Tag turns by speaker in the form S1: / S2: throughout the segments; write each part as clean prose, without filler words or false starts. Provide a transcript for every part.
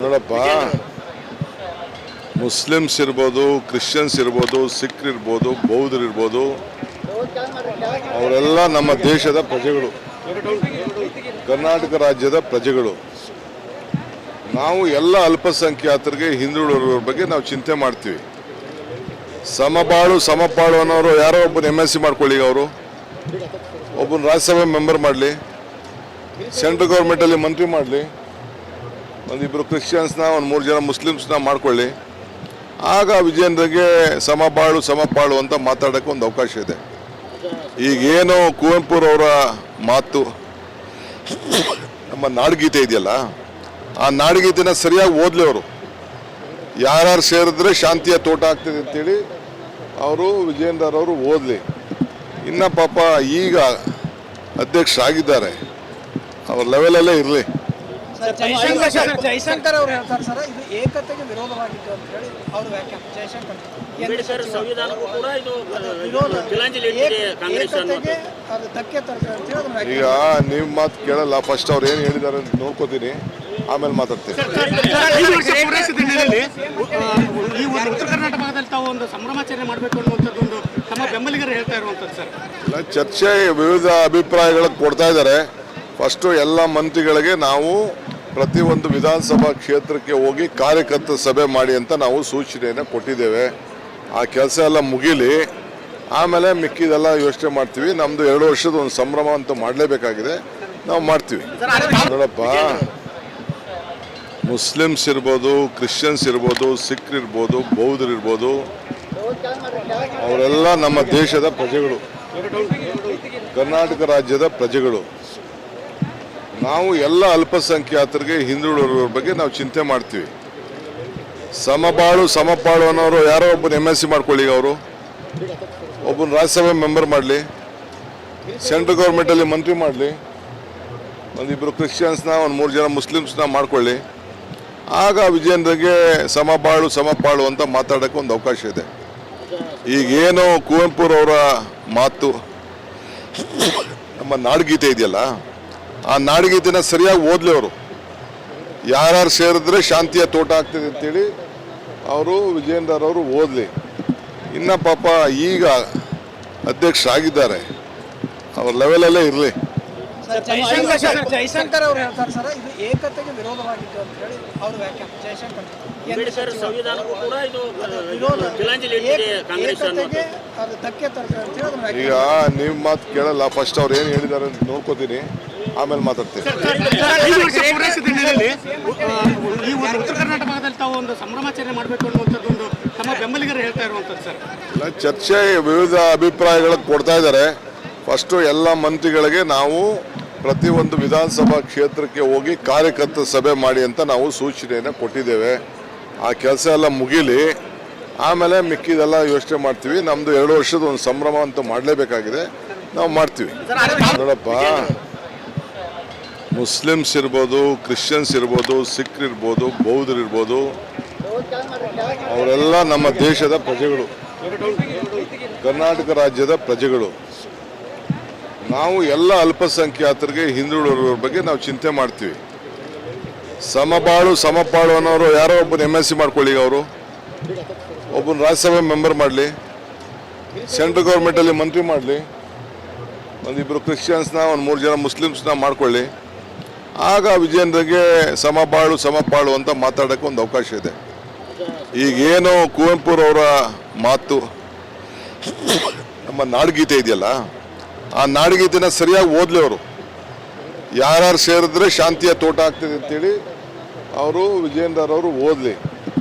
S1: ನೋಡಪ್ಪ, ಮುಸ್ಲಿಮ್ಸ್ ಇರ್ಬೋದು, ಕ್ರಿಶ್ಚಿಯನ್ಸ್ ಇರ್ಬೋದು, ಸಿಖ್ರು ಇರ್ಬೋದು, ಬೌದ್ಧರು ಇರ್ಬೋದು, ಅವರೆಲ್ಲ ನಮ್ಮ ದೇಶದ ಪ್ರಜೆಗಳು, ಕರ್ನಾಟಕ ರಾಜ್ಯದ ಪ್ರಜೆಗಳು. ನಾವು ಎಲ್ಲ ಅಲ್ಪಸಂಖ್ಯಾತರಿಗೆ, ಹಿಂದುಳಿದವರ ಬಗ್ಗೆ ನಾವು ಚಿಂತೆ ಮಾಡ್ತೀವಿ. ಸಮಬಾಳು ಸಮಪಾಳು ಅನ್ನೋರು ಯಾರೋ ಒಬ್ಬನ MSc ಮಾಡ್ಕೊಳ್ಳಿ, ಅವರು ಒಬ್ಬನ ರಾಜ್ಯಸಭೆ ಮೆಂಬರ್ ಮಾಡಲಿ, ಸೆಂಟ್ರಲ್ ಗೌರ್ಮೆಂಟಲ್ಲಿ ಮಂತ್ರಿ ಮಾಡಲಿ, ಒಂದಿಬ್ಬರು ಕ್ರಿಶ್ಚಿಯನ್ಸ್ನ, ಒಂದು 3 ಜನ ಮುಸ್ಲಿಮ್ಸ್ನ ಮಾಡ್ಕೊಳ್ಳಿ. ಆಗ ವಿಜಯೇಂದ್ರಗೆ ಸಮಬಾಳು ಸಮಪಾಳು ಅಂತ ಮಾತಾಡೋಕ್ಕೆ ಒಂದು ಅವಕಾಶ ಇದೆ. ಈಗೇನು ಕುವೆಂಪುರವರ ಮಾತು, ನಮ್ಮ ನಾಡಗೀತೆ ಇದೆಯಲ್ಲ, ಆ ನಾಡಗೀತೆನ ಸರಿಯಾಗಿ ಓದಲಿ. ಅವರು ಯಾರ್ಯಾರು ಸೇರಿದ್ರೆ ಶಾಂತಿಯ ತೋಟ ಆಗ್ತದೆ ಅಂತೇಳಿ ಅವರು ವಿಜಯೇಂದ್ರವರು ಓದಲಿ. ಇನ್ನು ಪಾಪ ಈಗ ಅಧ್ಯಕ್ಷರಾಗಿದ್ದಾರೆ, ಅವ್ರ ಲೆವೆಲಲ್ಲೇ ಇರಲಿ.
S2: ಜೈಶಂಕರ್ ಅವರು ಹೇಳ್ತಾರೆ ಸರ್, ಇದು ಏಕತೆಗೆ ವಿರೋಧವಾಗಿತ್ತು ಅಂತ ಹೇಳಿ ಅವರು ವ್ಯಾಖ್ಯಾನ. ಜೈಶಂಕರ್
S3: ಸಂವಿಧಾನಕ್ಕೂ ಕೂಡ ಇದು
S2: ಏಕತೆಗೆ ಅದು ಧಕ್ಕೆ ತರ್ತದೆ ಅಂತ ಹೇಳಿ.
S1: ಈಗ ನೀವು ಮಾತು ಕೇಳಲ್ಲ, ಫಸ್ಟ್ ಅವ್ರು ಏನು ಹೇಳಿದ್ದಾರೆ ಅಂತ ನೋಡ್ಕೋತೀನಿ, ಆಮೇಲೆ ಮಾತಾಡ್ತೀನಿ.
S4: ಈ ಒಂದು ಉತ್ತರ ಕರ್ನಾಟಕ ಭಾಗದಲ್ಲಿ ತಾವು ಒಂದು ಸಂಭ್ರಮಾಚರಣೆ ಮಾಡಬೇಕು ಅನ್ನುವಂಥದ್ದು ಒಂದು ತಮ್ಮ ಬೆಂಬಲಿಗರು ಹೇಳ್ತಾ ಇರುವಂಥದ್ದು ಸರ್.
S1: ಇಲ್ಲ, ಚರ್ಚೆ ವಿವಿಧ ಅಭಿಪ್ರಾಯಗಳು ಕೊಡ್ತಾ ಇದ್ದಾರೆ. ಫಸ್ಟು ಎಲ್ಲ ಮಂತ್ರಿಗಳಿಗೆ ನಾವು ಪ್ರತಿಯೊಂದು ವಿಧಾನಸಭಾ ಕ್ಷೇತ್ರಕ್ಕೆ ಹೋಗಿ ಕಾರ್ಯಕರ್ತರ ಸಭೆ ಮಾಡಿ ಅಂತ ನಾವು ಸೂಚನೆಯನ್ನು ಕೊಟ್ಟಿದ್ದೇವೆ. ಆ ಕೆಲಸ ಎಲ್ಲ ಮುಗಿಲಿ, ಆಮೇಲೆ ಮಿಕ್ಕಿದೆಲ್ಲ ಯೋಚನೆ ಮಾಡ್ತೀವಿ. ನಮ್ಮದು 2 ವರ್ಷದ ಒಂದು ಸಂಭ್ರಮ ಅಂತ ಮಾಡಲೇಬೇಕಾಗಿದೆ, ನಾವು ಮಾಡ್ತೀವಿ. ನೋಡಪ್ಪ, ಮುಸ್ಲಿಮ್ಸ್ ಇರ್ಬೋದು, ಕ್ರಿಶ್ಚಿಯನ್ಸ್ ಇರ್ಬೋದು, ಸಿಖ್ರು ಇರ್ಬೋದು, ಬೌದ್ಧರು ಇರ್ಬೋದು, ಅವರೆಲ್ಲ ನಮ್ಮ ದೇಶದ ಪ್ರಜೆಗಳು, ಕರ್ನಾಟಕ ರಾಜ್ಯದ ಪ್ರಜೆಗಳು. ನಾವು ಎಲ್ಲ ಅಲ್ಪಸಂಖ್ಯಾತರಿಗೆ, ಹಿಂದುಳಿದವರ ಬಗ್ಗೆ ನಾವು ಚಿಂತೆ ಮಾಡ್ತೀವಿ. ಸಮಬಾಳು ಸಮಪಾಳು ಅನ್ನೋರು ಯಾರೋ ಒಬ್ಬನ MSc ಮಾಡ್ಕೊಳ್ಳಿ, ಅವರು ಒಬ್ಬನ ರಾಜ್ಯಸಭೆ ಮೆಂಬರ್ ಮಾಡಲಿ, ಸೆಂಟ್ರಲ್ ಗೌರ್ಮೆಂಟಲ್ಲಿ ಮಂತ್ರಿ ಮಾಡಲಿ, ಒಂದಿಬ್ಬರು ಕ್ರಿಶ್ಚಿಯನ್ಸ್ನ, ಒಂದು 3 ಜನ ಮುಸ್ಲಿಮ್ಸ್ನ ಮಾಡ್ಕೊಳ್ಳಿ. ಆಗ ವಿಜಯೇಂದ್ರಗೆ ಸಮಬಾಳು ಸಮಪಾಳು ಅಂತ ಮಾತಾಡೋಕ್ಕೆ ಒಂದು ಅವಕಾಶ ಇದೆ. ಈಗೇನು ಕುವೆಂಪುರವರ ಮಾತು, ನಮ್ಮ ನಾಡಗೀತೆ ಇದೆಯಲ್ಲ, ಆ ನಾಡಗೀತೆನ ಸರಿಯಾಗಿ ಓದಲಿ. ಅವರು ಯಾರ್ಯಾರು ಸೇರಿದ್ರೆ ಶಾಂತಿಯ ತೋಟ ಆಗ್ತದೆ ಅಂತೇಳಿ ಅವರು ವಿಜಯೇಂದ್ರವರು ಓದಲಿ. ಇನ್ನು ಪಾಪ ಈಗ ಅಧ್ಯಕ್ಷರಾಗಿದ್ದಾರೆ, ಅವ್ರ ಲೆವೆಲಲ್ಲೇ ಇರಲಿ.
S2: ಜೈಶಂಕರ್ ಅವರು ಹೇಳ್ತಾರೆ ಸರ್, ಇದು ಏಕತೆಗೆ ವಿರೋಧವಾಗಿತ್ತು ಅಂತ ಹೇಳಿ ಅವರು ವ್ಯಾಖ್ಯಾನ. ಜೈಶಂಕರ್
S3: ಸಂವಿಧಾನಕ್ಕೂ ಕೂಡ ಇದು
S2: ಏಕತೆಗೆ ಅದು ಧಕ್ಕೆ ತರ್ತದೆ ಅಂತ ಹೇಳಿ.
S1: ಈಗ ನೀವು ಮಾತು ಕೇಳಲ್ಲ, ಫಸ್ಟ್ ಅವ್ರು ಏನು ಹೇಳಿದ್ದಾರೆ ಅಂತ ನೋಡ್ಕೋತೀನಿ, ಆಮೇಲೆ ಮಾತಾಡ್ತೀನಿ.
S4: ಈ ಒಂದು ಉತ್ತರ ಕರ್ನಾಟಕ ಭಾಗದಲ್ಲಿ ತಾವು ಒಂದು ಸಂಭ್ರಮಾಚರಣೆ ಮಾಡಬೇಕು ಅನ್ನುವಂಥದ್ದು ಒಂದು ತಮ್ಮ ಬೆಂಬಲಿಗರು ಹೇಳ್ತಾ ಇರುವಂಥದ್ದು ಸರ್.
S1: ಇಲ್ಲ, ಚರ್ಚೆ ವಿವಿಧ ಅಭಿಪ್ರಾಯಗಳು ಕೊಡ್ತಾ ಇದ್ದಾರೆ. ಫಸ್ಟು ಎಲ್ಲ ಮಂತ್ರಿಗಳಿಗೆ ನಾವು ಪ್ರತಿಯೊಂದು ವಿಧಾನಸಭಾ ಕ್ಷೇತ್ರಕ್ಕೆ ಹೋಗಿ ಕಾರ್ಯಕರ್ತರ ಸಭೆ ಮಾಡಿ ಅಂತ ನಾವು ಸೂಚನೆಯನ್ನು ಕೊಟ್ಟಿದ್ದೇವೆ. ಆ ಕೆಲಸ ಎಲ್ಲ ಮುಗಿಲಿ, ಆಮೇಲೆ ಮಿಕ್ಕಿದೆಲ್ಲ ಯೋಚನೆ ಮಾಡ್ತೀವಿ. ನಮ್ಮದು 2 ವರ್ಷದ ಒಂದು ಸಂಭ್ರಮ ಅಂತ ಮಾಡಲೇಬೇಕಾಗಿದೆ, ನಾವು ಮಾಡ್ತೀವಿ. ನೋಡಪ್ಪ, ಮುಸ್ಲಿಮ್ಸ್ ಇರ್ಬೋದು, ಕ್ರಿಶ್ಚಿಯನ್ಸ್ ಇರ್ಬೋದು, ಸಿಖ್ರು ಇರ್ಬೋದು, ಬೌದ್ಧರು ಇರ್ಬೋದು, ಅವರೆಲ್ಲ ನಮ್ಮ ದೇಶದ ಪ್ರಜೆಗಳು, ಕರ್ನಾಟಕ ರಾಜ್ಯದ ಪ್ರಜೆಗಳು. ನಾವು ಎಲ್ಲ ಅಲ್ಪಸಂಖ್ಯಾತರಿಗೆ, ಹಿಂದುಳಿದವರ ಬಗ್ಗೆ ನಾವು ಚಿಂತೆ ಮಾಡ್ತೀವಿ. ಸಮಬಾಳು ಸಮಪಾಳು ಅನ್ನೋರು ಯಾರೋ ಒಬ್ಬನ MSc ಮಾಡ್ಕೊಳ್ಳಿ, ಅವರು ಒಬ್ಬನ ರಾಜ್ಯಸಭೆ ಮೆಂಬರ್ ಮಾಡಲಿ, ಸೆಂಟ್ರಲ್ ಗೌರ್ಮೆಂಟಲ್ಲಿ ಮಂತ್ರಿ ಮಾಡಲಿ, ಒಂದಿಬ್ಬರು ಕ್ರಿಶ್ಚಿಯನ್ಸ್ನ, ಒಂದು 3 ಜನ ಮುಸ್ಲಿಮ್ಸ್ನ ಮಾಡ್ಕೊಳ್ಳಿ. ಆಗ ವಿಜಯೇಂದ್ರಗೆ ಸಮಬಾಳು ಸಮಪಾಳು ಅಂತ ಮಾತಾಡೋಕ್ಕೆ ಒಂದು ಅವಕಾಶ ಇದೆ. ಈಗೇನು ಕುವೆಂಪುರವರ ಮಾತು, ನಮ್ಮ ನಾಡಗೀತೆ ಇದೆಯಲ್ಲ, ಆ ನಾಡಗೀತೆನ ಸರಿಯಾಗಿ ಓದಲಿ. ಅವರು ಯಾರ್ಯಾರು ಸೇರಿದ್ರೆ ಶಾಂತಿಯ ತೋಟ ಆಗ್ತದೆ ಅಂತೇಳಿ ಅವರು ವಿಜಯೇಂದ್ರವರು ಓದಲಿ.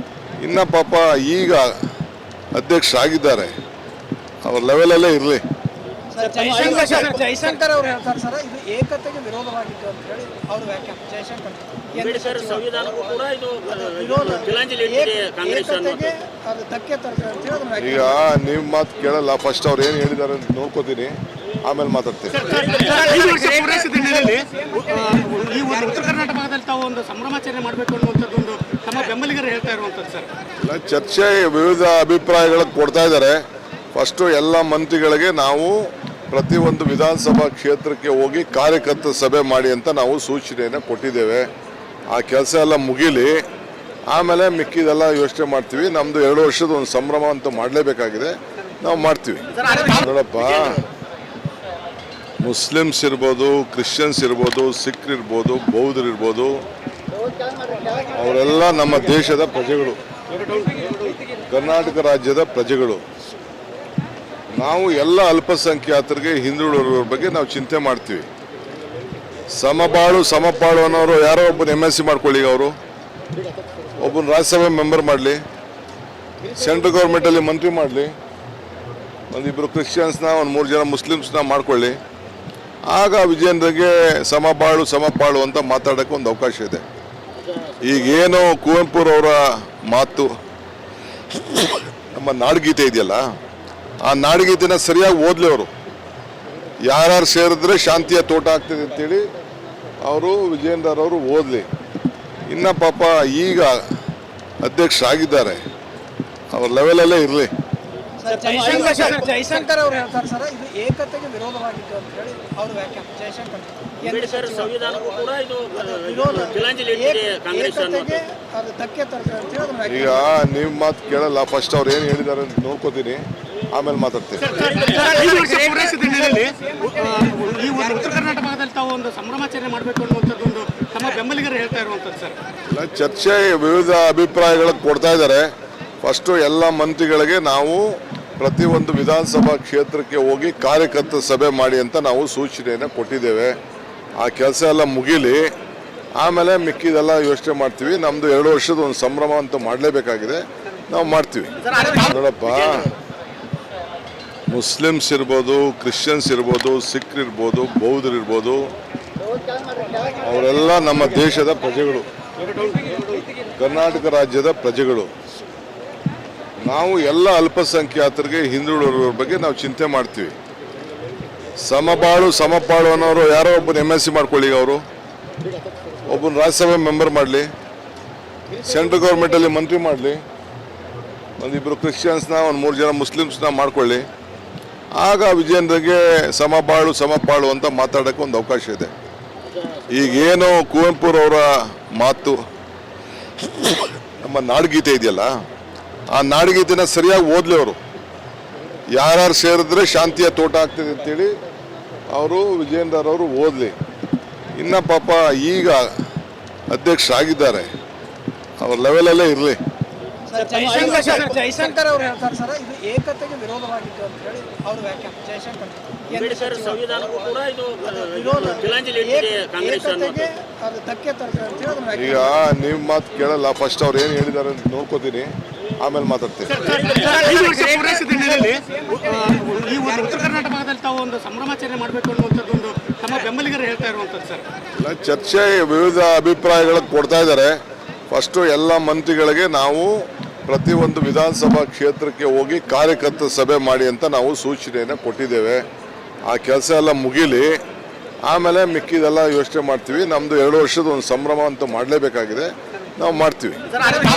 S1: ಇನ್ನು ಪಾಪ ಈಗ ಅಧ್ಯಕ್ಷರಾಗಿದ್ದಾರೆ, ಅವ್ರ ಲೆವೆಲಲ್ಲೇ ಇರಲಿ.
S2: ಜೈಶಂಕರ್ ಅವರು ಹೇಳ್ತಾರೆ ಸರ್, ಇದು ಏಕತೆಗೆ ವಿರೋಧವಾಗಿತ್ತು ಅಂತ ಹೇಳಿ ಅವರು ವ್ಯಾಖ್ಯಾನ. ಜೈಶಂಕರ್
S3: ಸಂವಿಧಾನಕ್ಕೂ ಕೂಡ ಇದು
S2: ಏಕತೆಗೆ ಅದು ಧಕ್ಕೆ ತರ್ತದೆ ಅಂತ ಹೇಳಿ.
S1: ಈಗ ನೀವು ಮಾತು ಕೇಳಲ್ಲ, ಫಸ್ಟ್ ಅವ್ರು ಏನು ಹೇಳಿದ್ದಾರೆ ಅಂತ ನೋಡ್ಕೋತೀನಿ, ಆಮೇಲೆ ಮಾತಾಡ್ತೀನಿ.
S4: ಈ ಒಂದು ಉತ್ತರ ಕರ್ನಾಟಕ ಭಾಗದಲ್ಲಿ ತಾವು ಒಂದು ಸಂಭ್ರಮಾಚರಣೆ ಮಾಡಬೇಕು ಅನ್ನುವಂಥದ್ದು ಒಂದು ತಮ್ಮ ಬೆಂಬಲಿಗರು ಹೇಳ್ತಾ ಇರುವಂಥದ್ದು ಸರ್.
S1: ಇಲ್ಲ, ಚರ್ಚೆ ವಿವಿಧ ಅಭಿಪ್ರಾಯಗಳು ಕೊಡ್ತಾ ಇದ್ದಾರೆ. ಫಸ್ಟು ಎಲ್ಲ ಮಂತ್ರಿಗಳಿಗೆ ನಾವು ಪ್ರತಿಯೊಂದು ವಿಧಾನಸಭಾ ಕ್ಷೇತ್ರಕ್ಕೆ ಹೋಗಿ ಕಾರ್ಯಕರ್ತರ ಸಭೆ ಮಾಡಿ ಅಂತ ನಾವು ಸೂಚನೆಯನ್ನು ಕೊಟ್ಟಿದ್ದೇವೆ. ಆ ಕೆಲಸ ಎಲ್ಲ ಮುಗಿಲಿ, ಆಮೇಲೆ ಮಿಕ್ಕಿದೆಲ್ಲ ಯೋಚನೆ ಮಾಡ್ತೀವಿ. ನಮ್ಮದು 2 ವರ್ಷದ ಒಂದು ಸಂಭ್ರಮ ಅಂತೂ ಮಾಡಲೇಬೇಕಾಗಿದೆ, ನಾವು ಮಾಡ್ತೀವಿ. ನೋಡಪ್ಪ, ಮುಸ್ಲಿಮ್ಸ್ ಇರ್ಬೋದು, ಕ್ರಿಶ್ಚಿಯನ್ಸ್ ಇರ್ಬೋದು, ಸಿಖ್ರು ಇರ್ಬೋದು, ಬೌದ್ಧರು ಇರ್ಬೋದು, ಅವರೆಲ್ಲ ನಮ್ಮ ದೇಶದ ಪ್ರಜೆಗಳು, ಕರ್ನಾಟಕ ರಾಜ್ಯದ ಪ್ರಜೆಗಳು. ನಾವು ಎಲ್ಲ ಅಲ್ಪಸಂಖ್ಯಾತರಿಗೆ, ಹಿಂದುಳಿದವರ ಬಗ್ಗೆ ನಾವು ಚಿಂತೆ ಮಾಡ್ತೀವಿ. ಸಮಪಾಳು ಅನ್ನೋರು ಯಾರೋ ಒಬ್ಬನ MSc ಮಾಡ್ಕೊಳ್ಳಿ, ಅವರು ಒಬ್ಬನ ರಾಜ್ಯಸಭೆ ಮೆಂಬರ್ ಮಾಡಲಿ, ಸೆಂಟ್ರಲ್ ಗೌರ್ಮೆಂಟಲ್ಲಿ ಮಂತ್ರಿ ಮಾಡಲಿ, ಒಂದಿಬ್ಬರು ಕ್ರಿಶ್ಚಿಯನ್ಸ್ನ, ಒಂದು 3 ಜನ ಮುಸ್ಲಿಮ್ಸ್ನ ಮಾಡ್ಕೊಳ್ಳಿ. ಆಗ ವಿಜೇಂದ್ರಗೆ ಸಮಪಾಳು ಅಂತ ಮಾತಾಡೋಕ್ಕೆ ಒಂದು ಅವಕಾಶ ಇದೆ. ಈಗೇನು ಕುವೆಂಪುರವರ ಮಾತು, ನಮ್ಮ ನಾಡಗೀತೆ ಇದೆಯಲ್ಲ, ಆ ನಾಡಗೀತೆನ ಸರಿಯಾಗಿ ಓದಲಿ ಅವರು. ಯಾರ್ಯಾರು ಸೇರಿದ್ರೆ ಶಾಂತಿಯ ತೋಟ ಆಗ್ತದೆ ಅಂತೇಳಿ ಅವರು ವಿಜೇಂದ್ರವರು ಓದಲಿ. ಇನ್ನು ಪಾಪ ಈಗ ಅಧ್ಯಕ್ಷರಾಗಿದ್ದಾರೆ, ಅವ್ರ ಲೆವೆಲಲ್ಲೇ ಇರಲಿ.
S2: ಜೈಶಂಕರ್ ಅವರು ಹೇಳ್ತಾರೆ ಸರ್, ಇದು ಏಕತೆಗೆ ವಿರೋಧವಾಗಿತ್ತು ಅಂತ ಹೇಳಿ ಅವ್ರ ವ್ಯಾಖ್ಯಾನ. ಜೈಶಂಕರ್
S3: ಅಂಬೇಡ್ಕರ್ ಸಂವಿಧಾನಕ್ಕೂ ಕೂಡ ಇದು
S2: ವಿರೋಧ,
S3: ತಿಲಾಂಜಲಿ ಇಟ್ಟಿದೆ ಕಾಂಗ್ರೆಸ್
S2: ಏಕತೆಗೆ ಅದು ಧಕ್ಕೆ ತರ್ತದೆ ಅಂತ ಹೇಳಿ ಅದನ್ನ
S1: ಈಗ ನಿಮ್ಮ ಮಾತು ಕೇಳಲ್ಲ, ಫಸ್ಟ್ ಅವ್ರು ಏನು ಹೇಳಿದ್ದಾರೆ ಅಂತ ನೋಡ್ಕೋತೀನಿ, ಆಮೇಲೆ ಮಾತಾಡ್ತೀನಿ.
S4: 5 ವರ್ಷ ಪೂರೈಸಿದ ಹಿನ್ನೆಲೆಯಲ್ಲಿ ಈ ಒಂದು ಉತ್ತರ ಕರ್ನಾಟಕ ಭಾಗದಲ್ಲಿ ತಾವು ಒಂದು ಸಂಭ್ರಮಾಚರಣೆ ಮಾಡಬೇಕು ಅನ್ನುವಂಥದ್ದೊಂದು ತಮ್ಮ ಬೆಂಬಲಿಗರು ಹೇಳ್ತಾ ಇರುವಂಥದ್ದು ಸರ್.
S1: ಇಲ್ಲ, ಚರ್ಚೆ ವಿವಿಧ ಅಭಿಪ್ರಾಯಗಳನ್ನು ಕೊಡ್ತಾ ಇದ್ದಾರೆ. ಫಸ್ಟು ಎಲ್ಲ ಮಂತ್ರಿಗಳಿಗೆ ನಾವು ಪ್ರತಿಯೊಂದು ವಿಧಾನಸಭಾ ಕ್ಷೇತ್ರಕ್ಕೆ ಹೋಗಿ ಕಾರ್ಯಕರ್ತರ ಸಭೆ ಮಾಡಿ ಅಂತ ನಾವು ಸೂಚನೆಯನ್ನು ಕೊಟ್ಟಿದ್ದೇವೆ. ಆ ಕೆಲಸ ಎಲ್ಲ ಮುಗಿಲಿ, ಆಮೇಲೆ ಮಿಕ್ಕಿದೆಲ್ಲ ಯೋಚನೆ ಮಾಡ್ತೀವಿ. ನಮ್ಮದು 2 ವರ್ಷದ ಒಂದು ಸಂಭ್ರಮ ಅಂತೂ ಮಾಡಲೇಬೇಕಾಗಿದೆ, ನಾವು ಮಾಡ್ತೀವಿ. ನೋಡಪ್ಪ, ಮುಸ್ಲಿಮ್ಸ್ ಇರ್ಬೋದು, ಕ್ರಿಶ್ಚಿಯನ್ಸ್ ಇರ್ಬೋದು, ಸಿಖ್ರು ಇರ್ಬೋದು, ಬೌದ್ಧರು ಇರ್ಬೋದು, ಅವರೆಲ್ಲ ನಮ್ಮ ದೇಶದ ಪ್ರಜೆಗಳು, ಕರ್ನಾಟಕ ರಾಜ್ಯದ ಪ್ರಜೆಗಳು. ನಾವು ಎಲ್ಲ ಅಲ್ಪಸಂಖ್ಯಾತರಿಗೆ, ಹಿಂದುಳಿದವರ ಬಗ್ಗೆ ನಾವು ಚಿಂತೆ ಮಾಡ್ತೀವಿ. ಸಮಪಾಳು ಅನ್ನೋರು ಯಾರೋ ಒಬ್ಬನ MSc ಮಾಡ್ಕೊಳ್ಳಿ, ಅವರು ಒಬ್ಬನ ರಾಜ್ಯಸಭೆ ಮೆಂಬರ್ ಮಾಡಲಿ, ಸೆಂಟ್ರಲ್ ಗೌರ್ಮೆಂಟಲ್ಲಿ ಮಂತ್ರಿ ಮಾಡಲಿ, ಒಂದಿಬ್ಬರು ಕ್ರಿಶ್ಚಿಯನ್ಸ್ನ, ಒಂದು 3 ಜನ ಮುಸ್ಲಿಮ್ಸ್ನ ಮಾಡ್ಕೊಳ್ಳಿ. ಆಗ ವಿಜೇಂದ್ರಗೆ ಸಮಪಾಳು ಅಂತ ಮಾತಾಡೋಕ್ಕೆ ಒಂದು ಅವಕಾಶ ಇದೆ. ಈಗೇನು ಕುವೆಂಪುರವರ ಮಾತು, ನಮ್ಮ ನಾಡಗೀತೆ ಇದೆಯಲ್ಲ, ಆ ನಾಡಗೀತೆನ ಸರಿಯಾಗಿ ಓದಲಿ ಅವರು. ಯಾರ್ಯಾರು ಸೇರಿದ್ರೆ ಶಾಂತಿಯ ತೋಟ ಆಗ್ತದೆ ಅಂತೇಳಿ ಅವರು ವಿಜೇಂದ್ರವರು ಓದಲಿ. ಇನ್ನು ಪಾಪ ಈಗ ಅಧ್ಯಕ್ಷರಾಗಿದ್ದಾರೆ, ಅವ್ರ ಲೆವೆಲಲ್ಲೇ ಇರಲಿ.
S2: ಜೈಶಂಕರ್ ಅವರು ಹೇಳ್ತಾರೆ ಸರ್, ಇದು ಏಕತೆಗೆ ವಿರೋಧವಾಗಿತ್ತು ಅಂತ ಹೇಳಿ ಅವ್ರ ವ್ಯಾಖ್ಯಾನ. ಜೈಶಂಕರ್
S3: ಅಂಬೇಡ್ಕರ್ ಸಂವಿಧಾನಕ್ಕೂ ಕೂಡ ಇದು
S2: ವಿರೋಧ,
S3: ತಿಲಾಂಜಲಿ ಇಟ್ಟಿದೆ ಕಾಂಗ್ರೆಸ್
S2: ಏಕತೆಗೆ ಅದು ಧಕ್ಕೆ ತರ್ತದೆ ಅಂತ ಹೇಳಿ ಅದನ್ನ
S1: ಈಗ ನಿಮ್ಮ ಮಾತು ಕೇಳಲ್ಲ, ಫಸ್ಟ್ ಅವ್ರು ಏನು ಹೇಳಿದ್ದಾರೆ ಅಂತ ನೋಡ್ಕೋತೀನಿ, ಆಮೇಲೆ ಮಾತಾಡ್ತೀನಿ.
S4: 5 ವರ್ಷ ಪೂರೈಸಿದ ಹಿನ್ನೆಲೆಯಲ್ಲಿ ಈ ಒಂದು ಉತ್ತರ ಕರ್ನಾಟಕ ಭಾಗದಲ್ಲಿ ತಾವು ಒಂದು ಸಂಭ್ರಮಾಚರಣೆ ಮಾಡಬೇಕು ಅನ್ನುವಂಥದ್ದೊಂದು ತಮ್ಮ ಬೆಂಬಲಿಗರು ಹೇಳ್ತಾ ಇರುವಂಥದ್ದು ಸರ್.
S1: ಇಲ್ಲ, ಚರ್ಚೆ ವಿವಿಧ ಅಭಿಪ್ರಾಯಗಳನ್ನು ಕೊಡ್ತಾ ಇದ್ದಾರೆ. ಫಸ್ಟು ಎಲ್ಲ ಮಂತ್ರಿಗಳಿಗೆ ನಾವು ಪ್ರತಿಯೊಂದು ವಿಧಾನಸಭಾ ಕ್ಷೇತ್ರಕ್ಕೆ ಹೋಗಿ ಕಾರ್ಯಕರ್ತರ ಸಭೆ ಮಾಡಿ ಅಂತ ನಾವು ಸೂಚನೆಯನ್ನು ಕೊಟ್ಟಿದ್ದೇವೆ. ಆ ಕೆಲಸ ಎಲ್ಲ ಮುಗಿಲಿ, ಆಮೇಲೆ ಮಿಕ್ಕಿದೆಲ್ಲ ಯೋಚನೆ ಮಾಡ್ತೀವಿ. ನಮ್ಮದು 2 ವರ್ಷದ ಒಂದು ಸಂಭ್ರಮ ಅಂತೂ ಮಾಡಲೇಬೇಕಾಗಿದೆ, ನಾವು ಮಾಡ್ತೀವಿ.